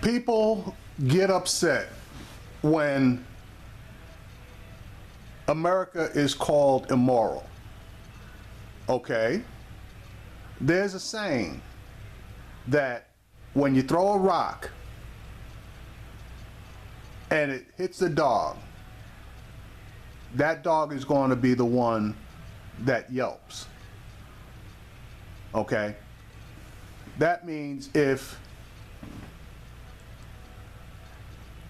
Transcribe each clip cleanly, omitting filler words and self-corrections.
People get upset when America is called immoral. Okay? There's a saying that when you throw a rock and it hits a dog, that dog is going to be the one that yelps. Okay? That means if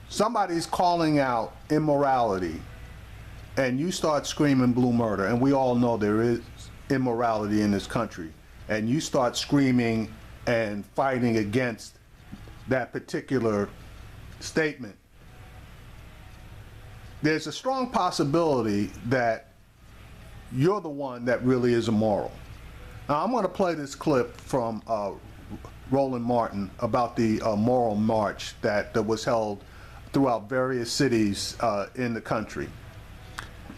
somebody's calling out immorality and you start screaming blue murder, and we all know there is immorality in this country, and you start screaming and fighting against that particular statement, there's a strong possibility that you're the one that really is immoral. Now, I'm going to play this clip from Roland Martin about the moral march that was held throughout various cities in the country.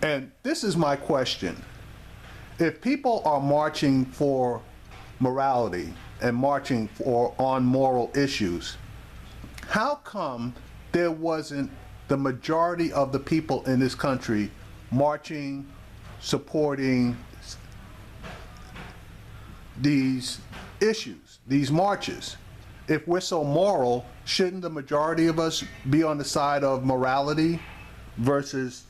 And this is my question. If people are marching for morality and marching on moral issues, how come there wasn't the majority of the people in this country marching, supporting these issues, these marches? If we're so moral, shouldn't the majority of us be on the side of morality versus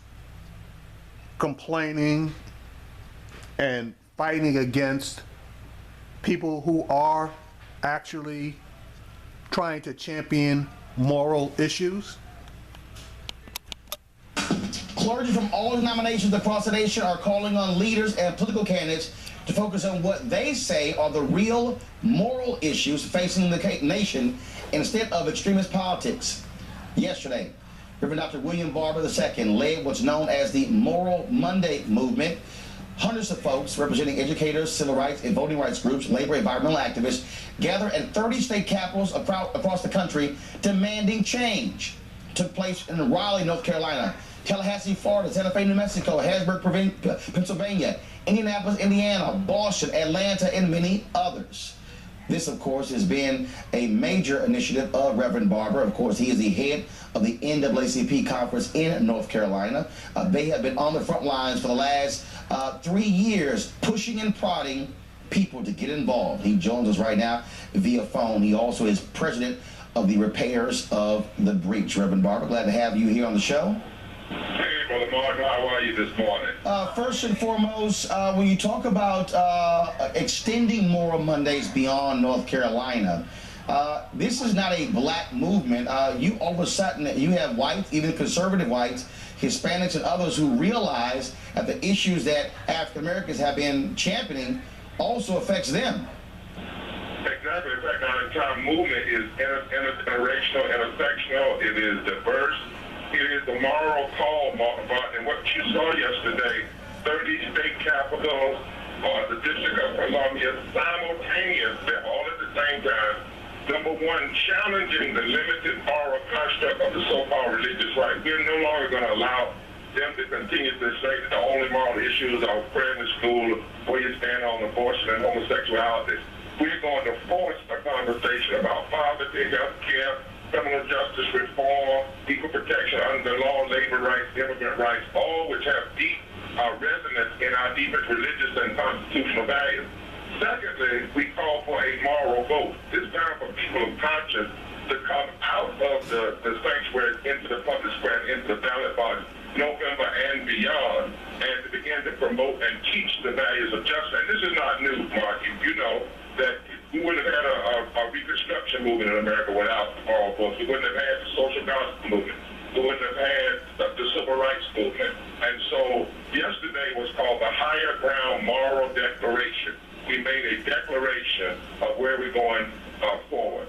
complaining and fighting against people who are actually trying to champion moral issues? Clergy from all denominations across the nation are calling on leaders and political candidates to focus on what they say are the real moral issues facing the nation instead of extremist politics. Yesterday, Reverend Dr. William Barber II led what's known as the Moral Monday movement. Hundreds of folks representing educators, civil rights and voting rights groups, labor, environmental activists gathered at 30 state capitals across the country demanding change. Took place in Raleigh, North Carolina, Tallahassee, Florida, Santa Fe, New Mexico, Harrisburg, Pennsylvania, Indianapolis, Indiana, Boston, Atlanta, and many others. This, of course, has been a major initiative of Reverend Barber. Of course, he is the head of the NAACP conference in North Carolina. They have been on the front lines for the last 3 years, pushing and prodding people to get involved. He joins us right now via phone. He also is president of the Repairs of the Breach. Reverend Barber, glad to have you here on the show. Hey, Brother Mark, how are you this morning? First and foremost, when you talk about extending Moral Mondays beyond North Carolina, this is not a black movement. You all of a sudden, you have whites, even conservative whites, Hispanics and others who realize that the issues that African Americans have been championing also affects them. Exactly. In fact, our entire movement is intergenerational, intersectional. It is diverse. It is the moral call, and what you saw yesterday, 30 state capitals, the District of Columbia, simultaneously, all at the same time. Number one, challenging the limited moral construct of the so-called religious right. We're no longer going to allow them to continue to say that the only moral issues are prayer in school, where you stand on abortion and homosexuality. We're going to force a conversation about poverty, health care, criminal justice reform, equal protection under the law, labor rights, immigrant rights, all which have deep resonance in our deepest religious and constitutional values. Secondly, we call for a moral vote. It's time for people of conscience to come out of the sanctuary into the public square, into the ballot box, November and beyond, and to begin to promote and teach the values of justice. And this is not new, Mark. You know that we wouldn't have had a Reconstruction movement in America without moral votes. We wouldn't have had the social gospel movement. We wouldn't have had the civil rights movement. And so yesterday was called the Higher Ground Moral Declaration. We made a declaration of where we're going forward.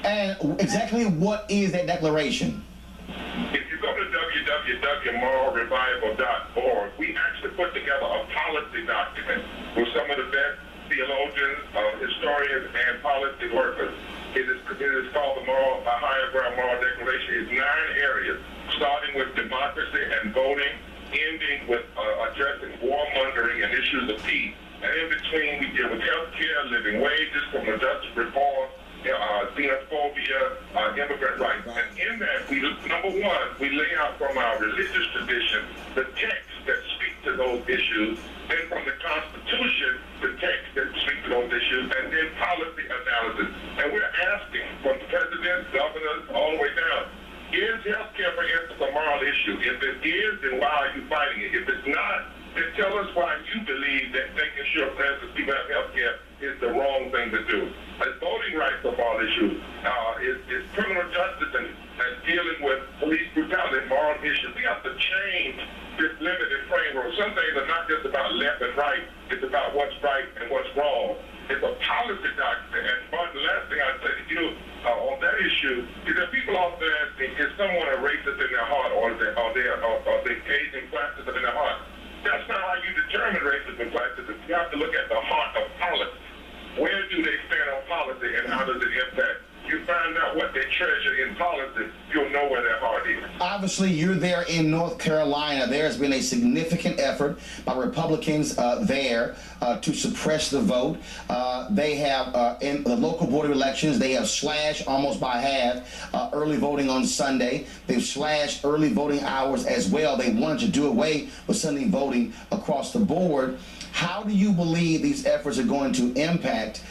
And exactly what is that declaration? If you go to www.moralrevival.org, we actually put together a policy document with some of the best theologians, historians, and policy workers. It is called the Higher Ground Moral Declaration. It's 9 areas, starting with democracy and voting, ending with addressing warmongering and issues of peace. And in between, we deal with health care, living wages, criminal justice reform, xenophobia, number one, we lay out from our religious tradition the texts that speak to those issues, then from the Constitution, the texts that speak to those issues, and then policy analysis. And we're asking from presidents, governors, all the way down, is healthcare, for instance, a moral issue? If it is, then why are you fighting it? If it's not, then tell us why you believe that making sure presidents people have healthcare is the wrong thing to do. As voting rights are a moral issue, is criminal justice and dealing with police brutality moral issues. We have to change this limited framework. Some things are not just about left and right. It's about what's right and what's wrong. It's a policy document. And Martin, the last thing I'd say to you on that issue is that people often ask me, is someone a racist in their heart, or are they engaged in practices in their heart? That's not how you determine racism and practices. You have to look at the heart of policy. Where do they stand on policy, and how does it impact? You find out what they treasure in policy, you'll know where their heart is. Obviously, you're there in North Carolina. There has been a significant effort by Republicans there to suppress the vote. They have, in the local board of elections, they have slashed almost by half early voting on Sunday. They've slashed early voting hours as well. They wanted to do away with Sunday voting across the board. How do you believe these efforts are going to impact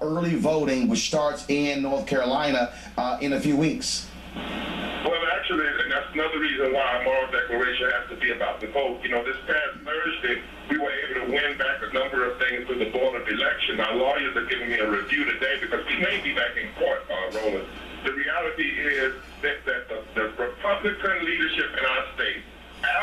early voting, which starts in North Carolina in a few weeks? Well, actually, and that's another reason why a moral declaration has to be about the vote. You know, this past Thursday, we were able to win back a number of things through the Board of Election. Our lawyers are giving me a review today because we may be back in court, Roland. The reality is that the Republican leadership in our state,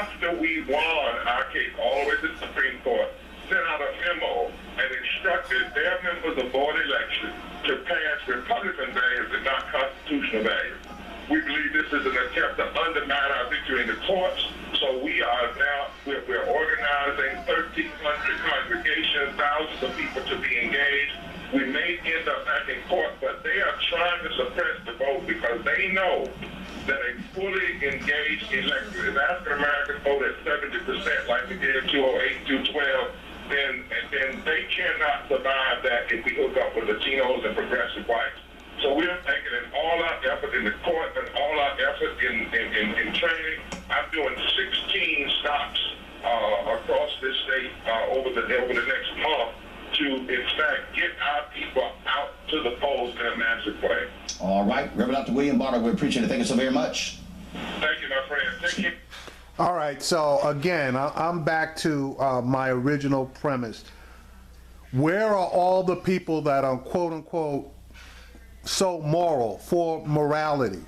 after we won our case all the way to the Supreme Court, sent out a memo and instructed their members of board election to pass Republican values and not constitutional values. We believe this is an attempt to undermine our victory in the courts. So we are now, we're organizing 1,300 congregations, thousands of people to be engaged. We may end up back in court, but they are trying to suppress the vote because they know that a fully engaged electorate, if African Americans vote at 70% like we did in 208, 212, then they cannot survive that if we hook up with Latinos and progressive whites. So we're taking an all-out effort in the court and all-out effort in training. I'm doing 16 stops across this state over the next month to, in fact, get our people out to the polls in a massive way. All right. Reverend Dr. William Barber, we appreciate it. Thank you so very much. Thank you, my friend. Thank you. All right, so again, I'm back to my original premise. Where are all the people that are quote unquote so moral, for morality?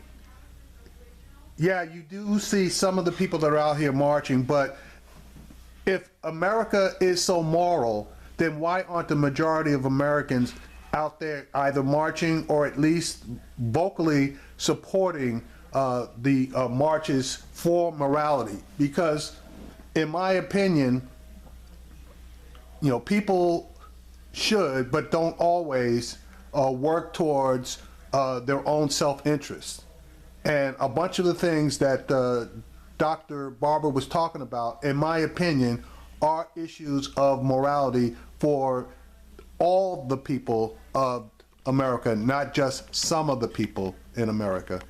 Yeah, you do see some of the people that are out here marching, but if America is so moral, then why aren't the majority of Americans out there either marching or at least vocally supporting the marches for morality? Because in my opinion, you know, people should, but don't always work towards their own self-interest. And a bunch of the things that Dr. Barber was talking about, in my opinion, are issues of morality for all the people of America, not just some of the people in America.